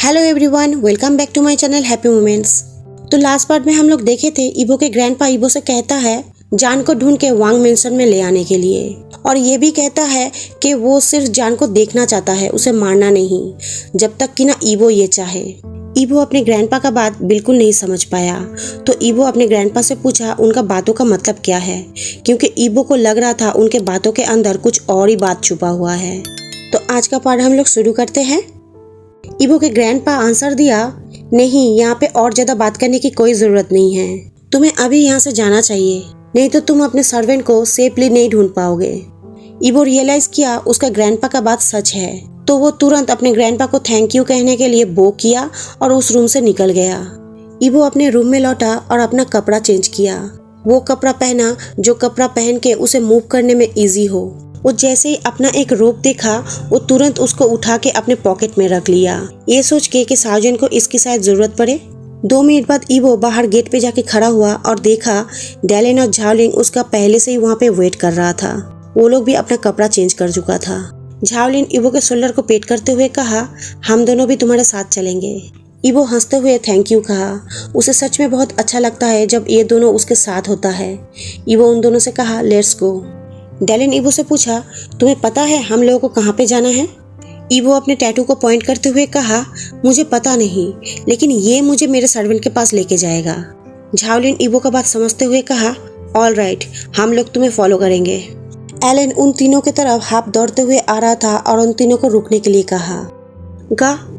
Hello everyone, welcome back to my channel happy moments. तो last part में हम लोग देखे थे इबो के ग्रैंडपा इबो से कहता है जान को ढूंढ के वांग मेंशन में ले आने के लिए, और ये भी कहता है कि वो सिर्फ जान को देखना चाहता है, उसे मारना नहीं, जब तक कि ना इबो ये चाहे। इबो अपने ग्रैंडपा का बात बिल्कुल नहीं समझ पाया, तो इबो अपने ग्रैंडपा से पूछा उनका बातों का मतलब क्या है, क्योंकि इबो को लग रहा था उनके बातों के अंदर कुछ और ही बात छुपा हुआ है। तो आज का पार्ट हम लोग शुरू करते हैं। इबो के ग्रैंडपा आंसर दिया, नहीं, यहाँ पे और ज्यादा बात करने की कोई जरूरत नहीं है, तुम्हें अभी यहाँ से जाना चाहिए, नहीं तो तुम अपने सर्वेंट को सेफली नहीं ढूंढ पाओगे। इबो रियलाइज किया उसका ग्रैंडपा का बात सच है, तो वो तुरंत अपने ग्रैंडपा को थैंक यू कहने के लिए बो किया और उस रूम से निकल गया। इबो अपने रूम में लौटा और अपना कपड़ा चेंज किया, वो कपड़ा पहना जो कपड़ा पहन के उसे मूव करने में इजी हो। वो जैसे ही अपना एक रोप देखा, वो तुरंत उसको उठा के अपने पॉकेट में रख लिया, ये सोच के कि सार्जेंट को इसकी शायद जरूरत पड़े। 2 मिनट बाद इबो बाहर गेट पे जाके खड़ा हुआ और देखा डैलेन और झाओलिन उसका पहले से ही वहाँ पे वेट कर रहा था। वो लोग भी अपना कपड़ा चेंज कर चुका था। झाओलिन इबो के शोल्डर को पेट करते हुए कहा, हम दोनों भी तुम्हारे साथ चलेंगे। इबो हंसते हुए थैंक यू कहा, उसे सच में बहुत अच्छा लगता है जब ये दोनों उसके साथ होता है। इबो उन दोनों से कहा, लेट्स गो। डैलेन इबो से पूछा, तुम्हें पता है हम लोगों को कहाँ पे जाना है? इबो अपने टैटू को पॉइंट करते हुए कहा, मुझे पता नहीं, लेकिन ये मुझे मेरे सर्वेंट के पास लेके जाएगा। झाओलिन इबो का बात समझते हुए कहा, ऑल राइट, हम लोग तुम्हें फॉलो करेंगे। एलेन उन तीनों की तरफ हाथ दौड़ते हुए आ रहा था और उन तीनों को रुकने के लिए कहा।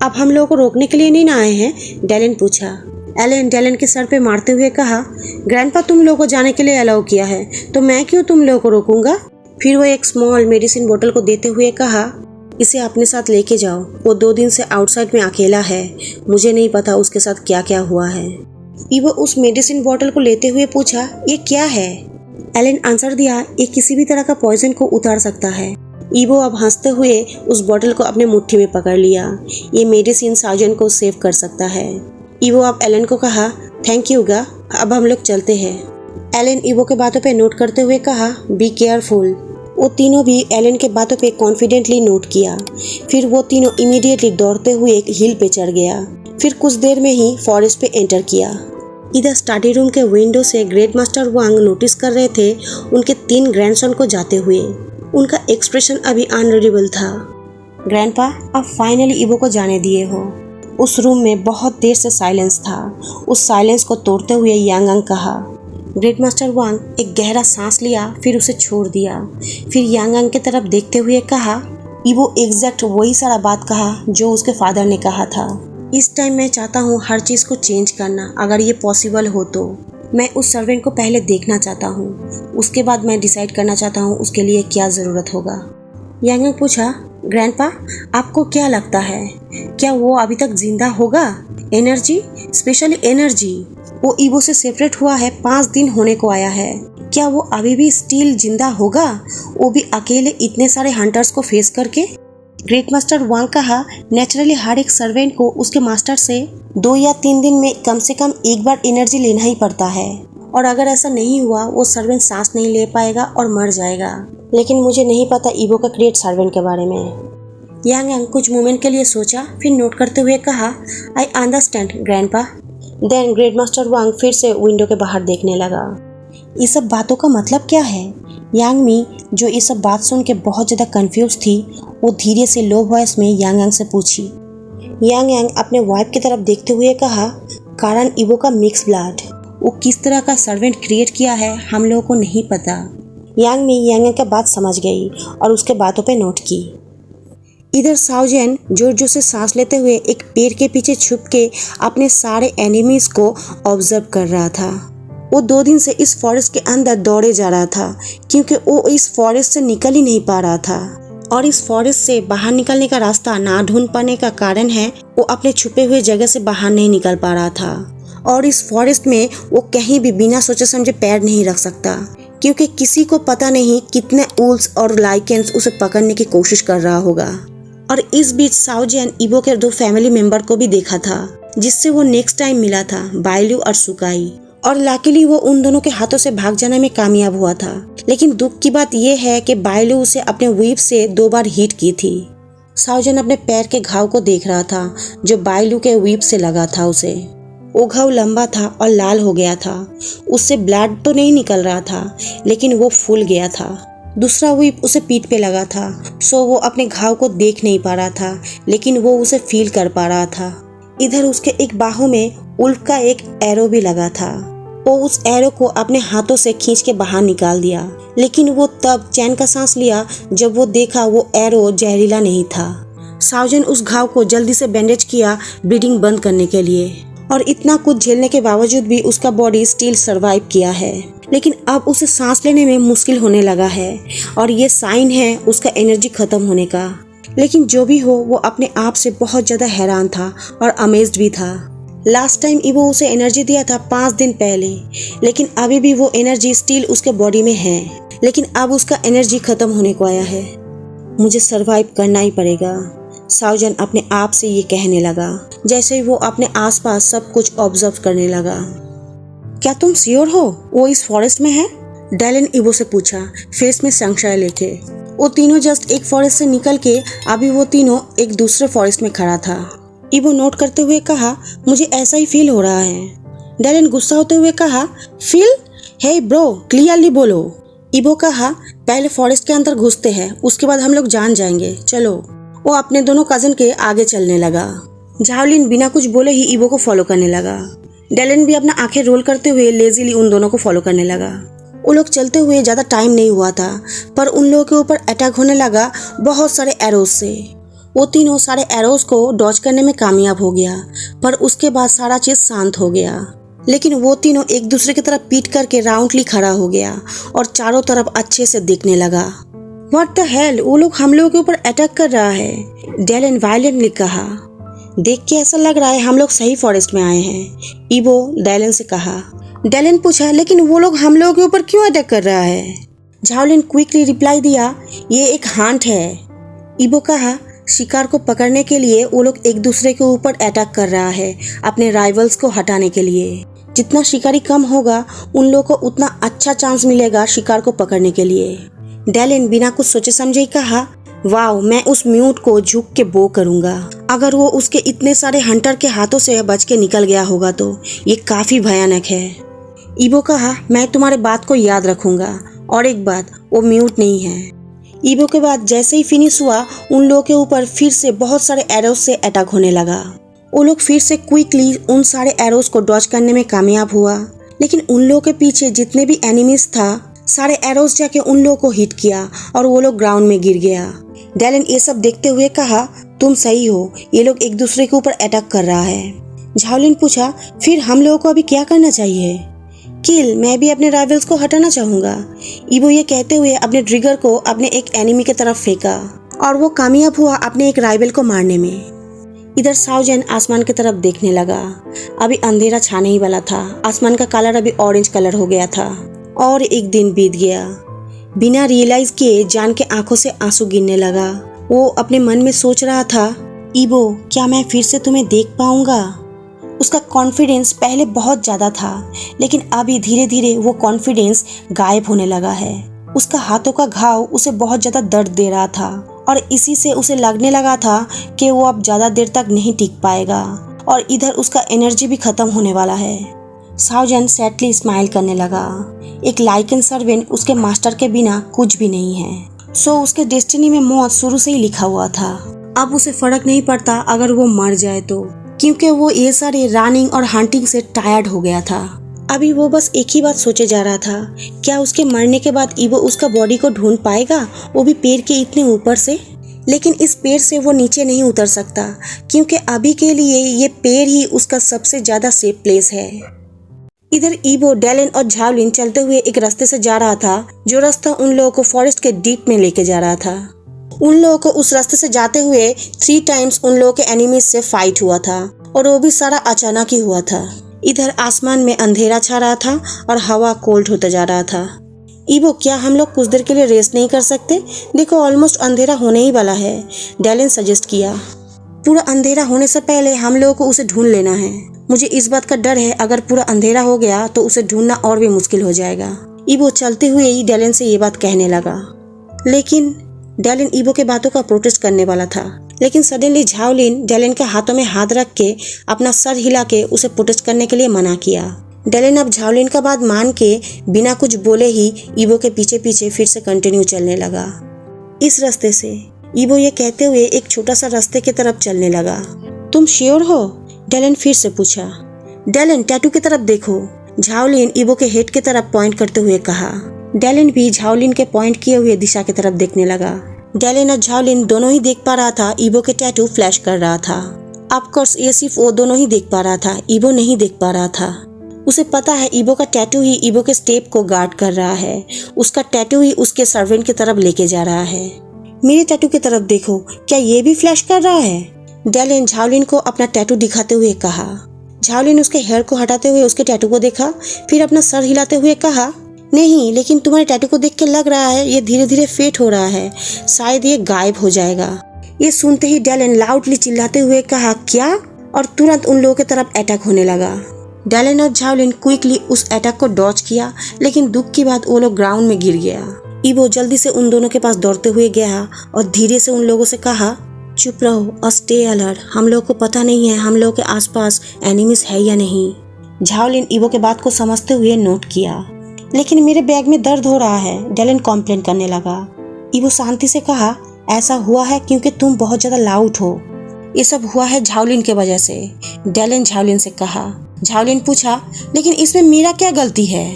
अब हम लोगों को रोकने के लिए नहीं ना आए हैं? डैलेन पूछा। एलेन डैलेन के सर पे मारते हुए कहा, ग्रैंडपा तुम लोगों को जाने के लिए अलाउ किया है, तो मैं क्यों तुम लोगों को रोकूंगा? फिर वो एक स्मॉल मेडिसिन बोतल को देते हुए कहा, इसे अपने साथ लेके जाओ, वो 2 दिन से आउटसाइड में अकेला है, मुझे नहीं पता उसके साथ क्या क्या हुआ है। इबो उस मेडिसिन बोतल को लेते हुए पूछा, ये क्या है? एलेन आंसर दिया, ये किसी भी तरह का पॉइजन को उतार सकता है। इबो अब हंसते हुए उस बोतल को अपने मुट्ठी में पकड़ लिया, ये मेडिसिन सार्जेंट को सेव कर सकता है। इबो अब एलेन को कहा, थैंक यू गा, अब हम लोग चलते हैं। एलेन इबो के बातों पे नोट करते हुए कहा, बी केयरफुल। वो तीनों भी एलेन के बातों पे कॉन्फिडेंटली नोट किया। फिर वो तीनों इमीडिएटली दौड़ते हुए एक हिल पे चढ़ गया। फिर कुछ देर में ही फॉरेस्ट पे एंटर किया। इधर स्टडी रूम के विंडो से ग्रेट मास्टर वांग नोटिस कर रहे थे उनके 3 ग्रैंडसन को जाते हुए। उनका एक्सप्रेशन अभी अनरीडेबल था। ग्रैंडपा, अब फाइनली इबो को जाने दिए हो। उस रूम में बहुत देर से साइलेंस था। उस साइलेंस को तोड़ते हुए यांगांग कहा। ग्रेट मास्टर वांग एक गहरा सांस लिया, फिर उसे छोड़ दिया। फिर यांगांग की तरफ देखते हुए कहा, इबो एग्जैक्ट वही सारा बात कहा जो उसके फादर ने कहा था। इस टाइम मैं चाहता हूँ हर चीज़ को चेंज करना, अगर ये पॉसिबल हो तो। मैं उस सर्वेंट को पहले देखना चाहता हूँ, उसके बाद मैं डिसाइड करना चाहता हूँ उसके लिए क्या ज़रूरत होगा। यांगांग पूछा, ग्रैंडपा, आपको क्या लगता है, क्या वो अभी तक जिंदा होगा? एनर्जी, स्पेशली एनर्जी, वो इबो से सेपरेट हुआ है, 5 दिन होने को आया है, क्या वो अभी भी स्टिल जिंदा होगा, वो भी अकेले इतने सारे हंटर्स को फेस करके? ग्रेट मास्टर वांग कहा, नेचुरली हर एक सर्वेंट को उसके मास्टर से 2 या 3 दिन में कम से कम एक बार एनर्जी लेना ही पड़ता है, और अगर ऐसा नहीं हुआ वो सर्वेंट सांस नहीं ले पाएगा और मर जाएगा। लेकिन मुझे नहीं पता इबो का क्रिएट सर्वेंट के बारे में। यांगांग कुछ मोमेंट के लिए सोचा, फिर नोट करते हुए कहा, I understand grandpa. Then great master Wang फिर से विंडो के बाहर देखने लगा। ये सब बातों का मतलब क्या है? यांगमी, जो ये सब बात सुन के बहुत ज़्यादा कंफ्यूज थी, वो धीरे से लो वॉइस में यांगांग से पूछी। यांगांग अपने वाइफ की तरफ देखते हुए कहा, कारण इबो का मिक्स ब्लड, वो किस तरह का सर्वेंट क्रिएट किया है हम लोगों को नहीं पता। यांगमी यांगांग का बात समझ गई और उसके बातों पे नोट की। इधर साओजिन जोर जोर से सांस लेते हुए एक पेड़ के पीछे छुप के अपने सारे एनिमीज को ऑब्जर्व कर रहा था। वो 2 दिन से इस फॉरेस्ट के अंदर दौड़े जा रहा था, क्योंकि वो इस फॉरेस्ट से निकल ही नहीं पा रहा था, और इस फॉरेस्ट से बाहर निकलने का रास्ता ना ढूंढ पाने का कारण है वो अपने छुपे हुए जगह से बाहर नहीं निकल पा रहा था। और इस फॉरेस्ट में वो कहीं भी बिना सोचे समझे पैर नहीं रख सकता, क्योंकि किसी को पता नहीं कितने वुल्व्स और लाइकेन्स उसे पकड़ने की कोशिश कर रहा होगा। और इस बीच साओजिन इबो के 2 फैमिली मेंबर को भी देखा था, जिससे वो नेक्स्ट टाइम मिला था, बाइलू और सुकाई, और लकीली वो उन दोनों के हाथों से भाग जाने में कामयाब हुआ था। लेकिन दुख की बात यह है कि बाइलू उसे अपने व्हीप से 2 बार हिट की थी। साउजन अपने पैर के घाव को देख रहा था जो बायलू के वीप से लगा था उसे। वो घाव लंबा था और लाल हो गया था। उससे ब्लड तो नहीं निकल रहा था, लेकिन वो फूल गया था। दूसरा वीप उसे पीठ पे लगा था, सो वो अपने घाव को देख नहीं पा रहा था, लेकिन वो उसे फील कर पा रहा था। इधर उसके एक बाहु में उल्फ का एक एरो भी लगा था। वो उस एरो को अपने हाथों से खींच के बाहर निकाल दिया, लेकिन वो तब चैन का सांस लिया जब वो देखा वो एरो जहरीला नहीं था। साउजन उस घाव को जल्दी से बैंडेज किया ब्लीडिंग बंद करने के लिए, और इतना कुछ झेलने के बावजूद भी उसका बॉडी स्टिल सरवाइव किया है। लेकिन अब उसे सांस लेने में मुश्किल होने लगा है, और ये साइन है उसका एनर्जी खत्म होने का। लेकिन जो भी हो, वो अपने आप से बहुत ज्यादा हैरान था और अमेज्ड भी था। लास्ट टाइम इवो उसे एनर्जी दिया था 5 दिन पहले, लेकिन अभी भी वो एनर्जी स्टिल उसके बॉडी में है, लेकिन अब उसका एनर्जी खत्म होने को आया है। मुझे सरवाइव करना ही पड़ेगा, साउजन अपने आप से ये कहने लगा, जैसे ही वो अपने आसपास सब कुछ ऑब्जर्व करने लगा। क्या तुम श्योर हो वो इस फॉरेस्ट में है? डैलन इवो से पूछा, फेस में संशय लेके। वो तीनों जस्ट एक फॉरेस्ट से निकल के अभी वो तीनों एक दूसरे फॉरेस्ट में खड़ा था। इवो नोट करते हुए कहा, मुझे ऐसा ही फील हो रहा है। डैलन गुस्सा होते हुए कहा, फील? हे ब्रो, क्लियरली बोलो। इवो कहा, पहले फॉरेस्ट के अंदर घुसते हैं, उसके बाद हम लोग जान जाएंगे, चलो। वो अपने दोनों कजन के आगे चलने लगा। जावलिन बिना कुछ बोले ही इवो को फॉलो करने लगा। डैलन भी अपना आंखें रोल करते हुए लेजीली उन दोनों को फॉलो करने लगा। वो लोग चलते हुए ज्यादा टाइम नहीं हुआ था, पर उन लोगों के ऊपर अटैक होने लगा बहुत सारे एरोज से। वो तीनों सारे एरोज को डॉज करने में कामयाब हो गया, पर उसके बाद सारा चीज शांत हो गया। लेकिन वो तीनों एक दूसरे की तरफ पीट करके राउंडली खड़ा हो गया और चारों तरफ अच्छे से देखने लगा। व्हाट द हेल, वो लोग हम लोगों के ऊपर अटैक कर रहा है, डैलन वायलेंटली कहा। देख के ऐसा लग रहा है हम लोग सही फॉरेस्ट में आए हैं, इवो डैलन से कहा। डैलन पूछा, लेकिन वो लोग हम लोगों के ऊपर क्यों अटैक कर रहा है? जावलिन क्विकली रिप्लाई दिया, ये एक हंट है। इवो कहा, शिकार को पकड़ने के लिए वो लोग एक दूसरे के ऊपर अटैक कर रहा है, अपने राइवल्स को हटाने के लिए। जितना शिकारी कम होगा उन लोगों को उतना अच्छा चांस मिलेगा शिकार को पकड़ने के लिए। डैलन बिना कुछ सोचे समझे ही कहा, वाओ, मैं उस म्यूट को झुक के बो करूंगा। अगर वो उसके इतने सारे हंटर के हाथों से बच के निकल गया होगा तो ये काफी भयानक है। इवो कहा, मैं तुम्हारे बात को याद रखूंगा, और एक बात, वो म्यूट नहीं है। इवो के बाद जैसे ही फिनिश हुआ, उन लोगों के ऊपर फिर से बहुत सारे एरोज से अटैक होने लगा। वो लोग फिर से क्विकली उन सारे एरोज को डॉज करने में कामयाब हुआ, लेकिन उन लोगों के पीछे जितने भी एनिमीज था, सारे एरोज जाके उन लोगों को हिट किया और वो लोग ग्राउंड में गिर गया। डैलन ये सब देखते हुए कहा, तुम सही हो, ये लोग एक दूसरे के ऊपर अटैक कर रहा है। जावलिन पूछा, फिर हम लोगों को अभी क्या करना चाहिए? किल, मैं भी अपने राइवल्स को हटाना चाहूंगा। इवो ये कहते हुए अपने ट्रिगर को अपने एक एनिमी की तरफ फेंका और वो कामयाब हुआ अपने एक राइवल को मारने में। इधर साउजन आसमान की तरफ देखने लगा। अभी अंधेरा छाने ही वाला था, आसमान का कलर अभी ऑरेंज कलर हो गया था। और एक दिन बीत गया। बिना रियलाइज किए जान के आंखों से आंसू गिरने लगा। वो अपने मन में सोच रहा था, इवो, क्या मैं फिर से तुम्हें देख पाऊंगा? उसका कॉन्फिडेंस पहले बहुत ज्यादा था, लेकिन अभी धीरे धीरे वो कॉन्फिडेंस गायब होने लगा है। उसका हाथों का घाव उसे बहुत ज्यादा दर्द दे रहा था, और इसी से उसे लगने लगा था कि वो अब ज्यादा देर तक नहीं टिक पाएगा, और इधर उसका एनर्जी भी खत्म होने वाला है। साउजन सैडली स्माइल करने लगा। एक लाइकन सर्वेंट उसके मास्टर के बिना कुछ भी नहीं है, सो उसके डेस्टिनी में मौत शुरू से ही लिखा हुआ था। अब उसे फर्क नहीं पड़ता अगर वो मर जाए तो, क्योंकि वो ये सारे रनिंग और हंटिंग से टायर्ड हो गया था। अभी वो बस एक ही बात सोचे जा रहा था, क्या उसके मरने के बाद इवो उसका बॉडी को ढूंढ पाएगा, वो भी पेड़ के इतने ऊपर से? लेकिन इस पेड़ से वो नीचे नहीं उतर सकता, क्योंकि अभी के लिए ये पेड़ ही उसका सबसे ज्यादा सेफ प्लेस है। इधर इवो, डैलन और जावलिन चलते हुए एक रास्ते से जा रहा था, जो रास्ता उन लोगों को फॉरेस्ट के डीप में लेके जा रहा था। उन लोगों को उस रास्ते से जाते हुए 3 टाइम्स उन लोगों के एनिमीज से फाइट हुआ था, और वो भी सारा अचानक ही हुआ था। इधर आसमान में अंधेरा छा रहा था और हवा कोल्ड होता जा रहा था। इवो, क्या हम लोग कुछ देर के लिए रेस्ट नहीं कर सकते? देखो ऑलमोस्ट अंधेरा होने ही वाला है, डैलन सजेस्ट किया। पूरा अंधेरा होने से पहले हम लोगों को उसे ढूंढ लेना है। मुझे इस बात का डर है, अगर पूरा अंधेरा हो गया तो उसे ढूंढना और भी मुश्किल हो जाएगा। इवो चलते हुए ही डैलन से ये बात कहने लगा, लेकिन डैलन इवो के बातों का प्रोटेस्ट करने वाला था, लेकिन सडनली झाओलिन डेलन के हाथों में हाथ रख के अपना सर हिला के उसे प्रोटेस्ट करने के लिए मना किया। डेलन अब झाओलिन का बात मान के बिना कुछ बोले ही ईवो के पीछे पीछे फिर से कंटिन्यू चलने लगा। इस रास्ते से ईवो ये कहते हुए एक छोटा सा रास्ते की तरफ चलने लगा। तुम श्योर हो? डेलन फिर से पूछा। डेलन टैटू की तरफ देखो, झाओलिन ईवो के हेड की तरफ पॉइंट करते हुए कहा। डेलन भी झाओलिन के पॉइंट किए हुए दिशा की तरफ देखने लगा। डेलन और झाओलिन दोनों ही देख पा रहा था ईवो के टैटू फ्लैश कर रहा था। ऑफकोर्स ये सिर्फ वो दोनों ही देख पा रहा था, ईवो नहीं देख पा रहा था। उसे पता है ईवो का टैटू ही ईवो के स्टेप को गार्ड कर रहा है, उसका टैटू ही उसके सर्वेंट की तरफ लेके जा रहा है। मेरे टैटू की तरफ देखो, क्या ये भी फ्लैश कर रहा है? डेलन झाओलिन को अपना टैटू दिखाते हुए कहा। झाओलिन उसके हेयर को हटाते हुए उसके टैटू को देखा, फिर अपना सर हिलाते हुए कहा, नहीं, लेकिन तुम्हारे टैटू को देख के लग रहा है ये धीरे धीरे फेड हो रहा है, शायद ये गायब हो जाएगा। ये सुनते ही डेलन लाउडली चिल्लाते हुए कहा, क्या? और तुरंत उन लोगों की तरफ अटैक होने लगा। डेलन और झाओलिन क्विकली उस अटैक को डॉज किया, लेकिन दुख की बात वो लोग ग्राउंड में गिर गया। ईवो जल्दी से उन दोनों के पास दौड़ते हुए गया और धीरे से उन लोगों से कहा, चुप रहो और स्टे अलर्ट, हम लोगों को पता नहीं है हम लोगों के आसपास एनिमीज है या नहीं। झाओलिन ईवो के बात को समझते हुए नोट किया। लेकिन मेरे बैग में दर्द हो रहा है, डेलन कॉम्प्लेन करने लगा। ईवो शांति से कहा, ऐसा हुआ है क्योंकि तुम बहुत ज्यादा लाउड हो, ये सब हुआ है झाओलिन के वजह से। डेलन झाओलिन से कहा। झाओलिन पूछा, लेकिन इसमें मेरा क्या गलती है?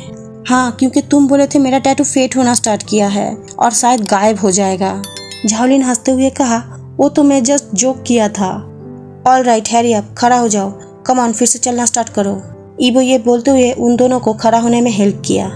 हाँ, क्योंकि तुम बोले थे मेरा टैटू फेड होना स्टार्ट किया है और शायद गायब हो जाएगा। झाओलिन हंसते हुए कहा, वो तो मैं जस्ट जोक किया था। ऑल राइट, हैरी अप, खड़ा हो जाओ, कम ऑन, फिर से चलना स्टार्ट करो। ईवो ये बोलते हुए उन दोनों को खड़ा होने में हेल्प किया।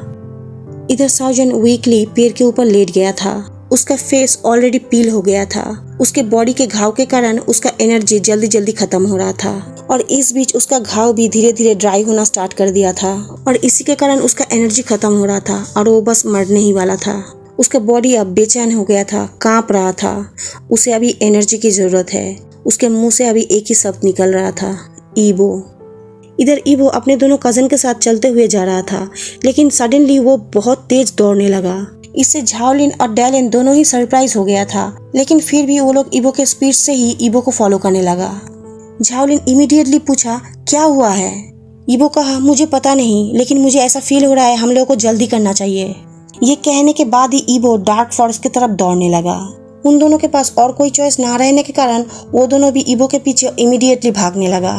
इधर साउजन वीकली पेड़ के ऊपर लेट गया था। उसका फेस ऑलरेडी पील हो गया था। उसके बॉडी के घाव के कारण उसका एनर्जी जल्दी जल्दी खत्म हो रहा था और इस बीच उसका घाव भी धीरे धीरे ड्राई होना स्टार्ट कर दिया था और इसी के कारण उसका एनर्जी खत्म हो रहा था और वो बस मरने ही वाला था। उसका बॉडी अब बेचैन हो गया था, कांप रहा था। उसे अभी एनर्जी की जरूरत है। उसके मुंह से अभी एक ही शब्द निकल रहा था, ईवो। इधर ईवो अपने दोनों कजन के साथ चलते हुए जा रहा था, लेकिन सडनली वो बहुत तेज दौड़ने लगा। इससे झाओलिन और डेलन दोनों ही सरप्राइज हो गया था, लेकिन फिर भी वो लोग ईवो के स्पीड से ही ईवो को फॉलो करने लगा। झाओलिन इमीडिएटली पूछा, क्या हुआ है? ईवो कहा, मुझे पता नहीं, लेकिन मुझे ऐसा फील हो रहा है हम लोगों को जल्दी करना चाहिए। ये कहने के बाद ही ईवो डार्क फॉरेस्ट की तरफ दौड़ने लगा। उन दोनों के पास और कोई चॉइस ना रहने के कारण वो दोनों भी ईवो के पीछे इमीडिएटली भागने लगा।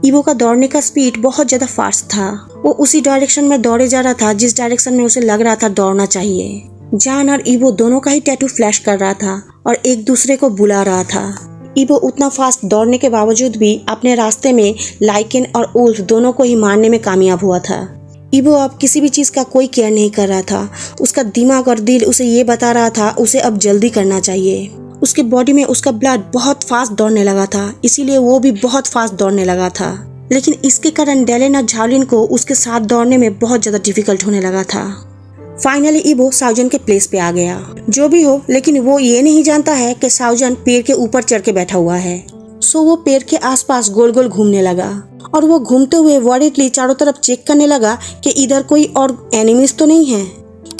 ईवो का दौड़ने का स्पीड बहुत ज्यादा फास्ट था। वो उसी डायरेक्शन में दौड़े जा रहा था जिस डायरेक्शन में उसे लग रहा था दौड़ना चाहिए। जान और ईवो दोनों का ही टैटू फ्लैश कर रहा था और एक दूसरे को बुला रहा था। ईवो उतना फास्ट दौड़ने के बावजूद भी अपने रास्ते में लाइकेन और उल्फ दोनों को ही मारने में कामयाब हुआ था। ईवो अब किसी भी चीज का कोई केयर नहीं कर रहा था। उसका दिमाग और दिल उसे ये बता रहा था उसे अब जल्दी करना चाहिए। उसके बॉडी में उसका ब्लड बहुत फास्ट दौड़ने लगा था, इसीलिए वो भी बहुत फास्ट दौड़ने लगा था। लेकिन इसके कारण डेलन और झाओलिन को उसके साथ दौड़ने में बहुत ज्यादा डिफिकल्ट होने लगा था। फाइनली ईवो साउजन के प्लेस पे आ गया। जो भी हो, लेकिन वो ये नहीं जानता है कि साउजन पेड़ के ऊपर चढ़ के बैठा हुआ है। सो वो पेड़ के आसपास गोल गोल घूमने लगा और वो घूमते हुए वॉरिडली चारों तरफ चेक करने लगा कि इधर कोई और एनिमीज तो नहीं है।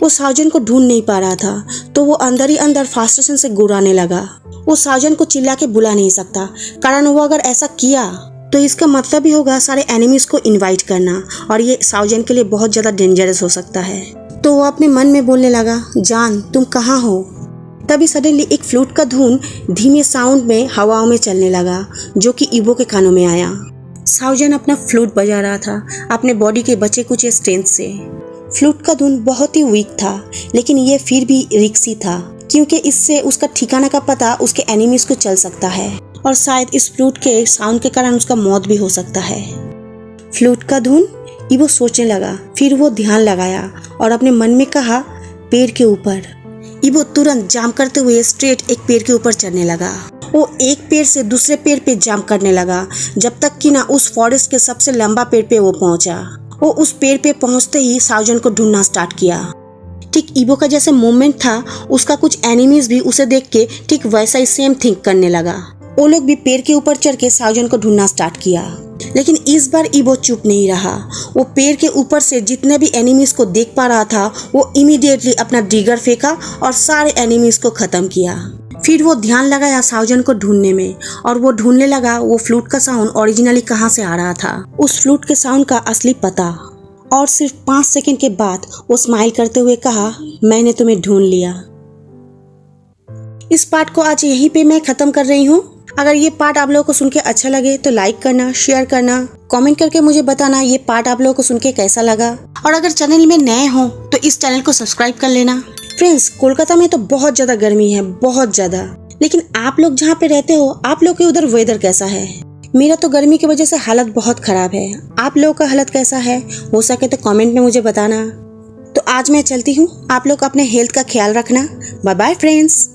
वो साउजन को ढूंढ नहीं पा रहा था, तो वो अंदर ही अंदर फ्रस्ट्रेशन से गुर्राने लगा। वो साउजन को चिल्ला के बुला नहीं सकता, कारण वो अगर ऐसा किया तो इसका मतलब ही होगा सारे एनिमीज को इनवाइट करना और ये साउजन के लिए बहुत ज्यादा डेंजरस हो सकता है। तो वो अपने मन में बोलने लगा, जान तुम कहाँ हो? तभी सडनली एक फ्लूट का धुन धीमे साउंड में हवाओं में चलने लगा, जो कि ईवो के कानों में आया। साउजन अपना फ्लूट बजा रहा था अपने बॉडी के बचे कुछ स्ट्रेंथ से। फ्लूट का धुन बहुत ही वीक था, लेकिन ये फिर भी रिक्सी था, क्योंकि इससे उसका ठिकाना का पता उसके एनिमीज को चल सकता है और शायद इस फ्लूट के साउंड के कारण उसका मौत भी हो सकता है। फ्लूट का धुन, ईवो सोचने लगा। फिर वो ध्यान लगाया और अपने मन में कहा, पेड़ के ऊपर। ईवो तुरंत जंप करते हुए स्ट्रेट एक पेड़ के ऊपर चढ़ने लगा। वो एक पेड़ से दूसरे पेड़ पे जंप करने लगा, जब तक कि ना उस फॉरेस्ट के सबसे लंबा पेड़ पे वो पहुंचा। वो उस पेड़ पे पहुंचते ही साउजन को ढूंढना स्टार्ट किया। ठीक ईवो का जैसे मूवमेंट था, उसका कुछ एनिमीज भी उसे देख के ठीक वैसा ही सेम थिंक करने लगा। वो लोग भी पेड़ के ऊपर चढ़ के साउजन को ढूंढना स्टार्ट किया, लेकिन इस बार ईवो चुप नहीं रहा। वो पेड़ के ऊपर से जितने भी एनिमीज को देख पा रहा था, वो इमीडिएटली अपना डिगर फेंका और सारे एनिमीज को खत्म किया। फिर वो ध्यान लगाया साउजन को ढूंढने में और वो ढूंढने लगा वो फ्लूट का साउंड ओरिजिनली कहाँ से आ रहा था, उस फ्लूट के साउंड का असली पता। और सिर्फ 5 सेकंड के बाद वो स्माइल करते हुए कहा, मैंने तुम्हें ढूंढ लिया। इस पार्ट को आज यहीं पे मैं खत्म कर रही हूँ। अगर ये पार्ट आप लोगों को सुन के अच्छा लगे तो लाइक करना, शेयर करना, कमेंट करके मुझे बताना ये पार्ट आप लोगों को सुन के कैसा लगा। और अगर चैनल में नए हो तो इस चैनल को सब्सक्राइब कर लेना। फ्रेंड्स, कोलकाता में तो बहुत ज्यादा गर्मी है, बहुत ज्यादा। लेकिन आप लोग जहाँ पे रहते हो, आप लोग के उधर वेदर कैसा है? मेरा तो गर्मी की वजह से हालत बहुत खराब है। आप लोगों का हालत कैसा है? हो सके तो कमेंट में मुझे बताना। तो आज मैं चलती हूँ, आप लोग अपने हेल्थ का ख्याल रखना। Bye bye friends.